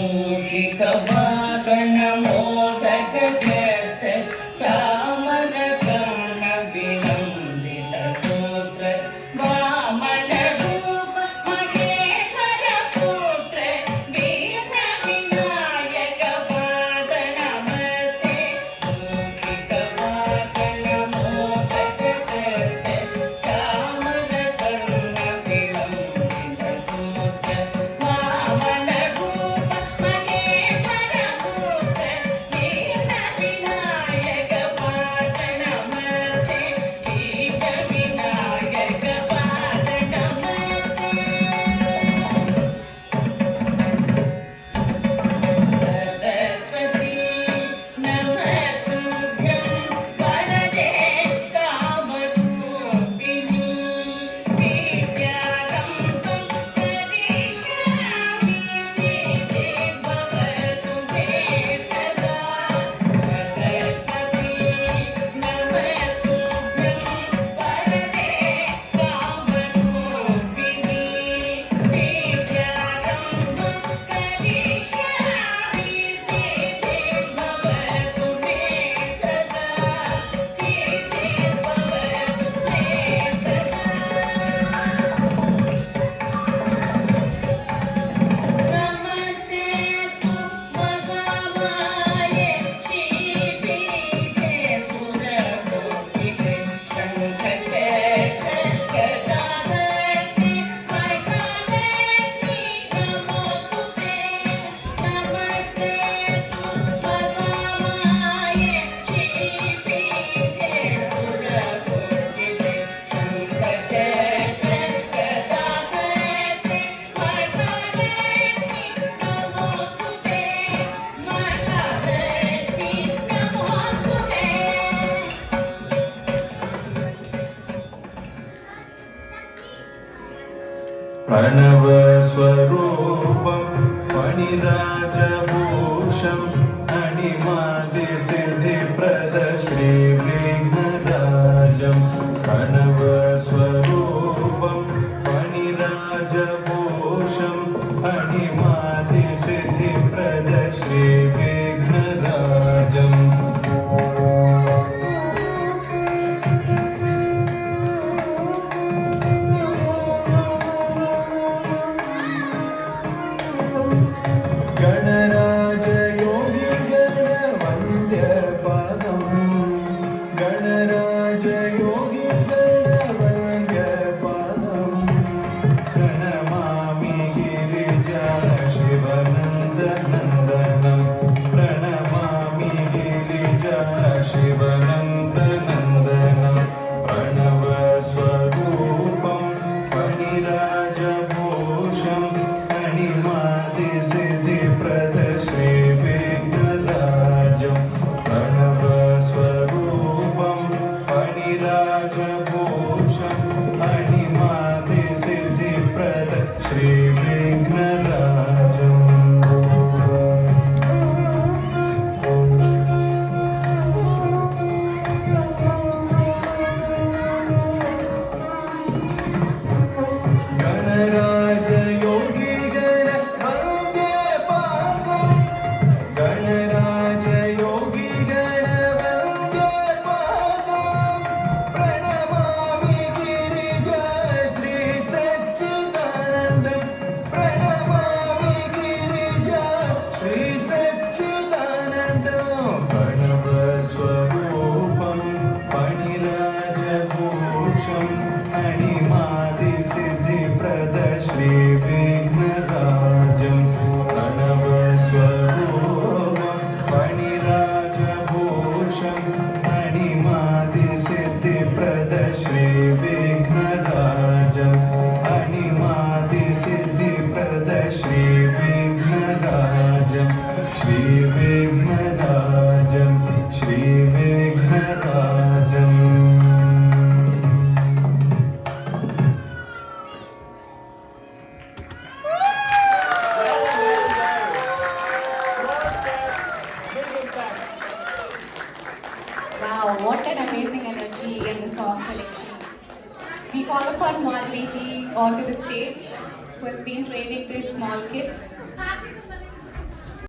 मूषिक वाहन मोदक ग्रस्त चामर गान विलंबित सूत्र वामन रूप महेश्वर पुत्र वीर विनायक पाद नमस्ते मूषिक वाहन मोदक ग्रस्त चामर गान विलंबित सूत्र वामन रूप महेश्वर पुत्र वीर विनायक पाद नमस्ते वीर विनायक पाद नमस्ते सरस्वती नमस्तुभ्यं वरदे कामरूपिणी विद्यारम्भं करिष्यामि सिद्धि भवतु मे सदा सरस्वती नमस्तुभ्यं वरदे कामरूपिणी विद्यारम्भं करिष्यामि सिद्धि भवतु मे सदा सिद्धि भवतु मे सदा नमस्ते भगवाये श्रीपीठे सुरपूजिते शङ्खचक्र गदाधरे वैतालक्ष्मी नमोस्तुते नमस्ते भगवाये श्रीपीठे सुरपूजिते शङ्खचक्र गदाधरे वैतालक्ष्मी नमोस्तुते महालक्ष्मी नमोस्तुते प्रणव स्वरूपं फणिराजभूषं अणिमादि सिद्धिप्रद श्री विघ्नराजं प्रणव स्वरूपं फणिराजभूषं अणिमादि सिद्धिप्रद श्री विघ्नराजम् गणराज योगी गणवन्द्य पादं गणराज योगी गणवन्द्य पादं प्रणमामि गिरिजा शिवनन्दनन्दनं प्रणमामि गिरिजा शिवनन्दनन्दनं प्रणव स्वरूपं फणिराजभूषं अणिमादि सिद्धिप्रद श्री विघ्नराजं प्रणव स्वरूपं फणिराजभूषं अणिमादि सिद्धिप्रद श्री विघ्नराजम् गणराज योगी गणवन्द्य पादं गणराज योगी गणवन्द्य पादं प्रणमामि गिरिजा श्री सच्चिदानन्दं प्रणमामि गिरिजा श्री सच्चिदानन्दं प्रणव स्वरूपं फणिराजभूषं अणिमादि सिद्धिप्रद श्री विघ्नराजं प्रणव स्वरूपं फणिराजभूषं अणिमादि सिद्धिप्रद Shri विघ्नराजं अणिमादि सिद्धिप्रद Shri विघ्नराजं Shri विघ्नराजं Shri विघ्नराजम् Wow, what an amazing energy in the song selection. We call upon Madhuri ji onto the stage, who has been training these small kids.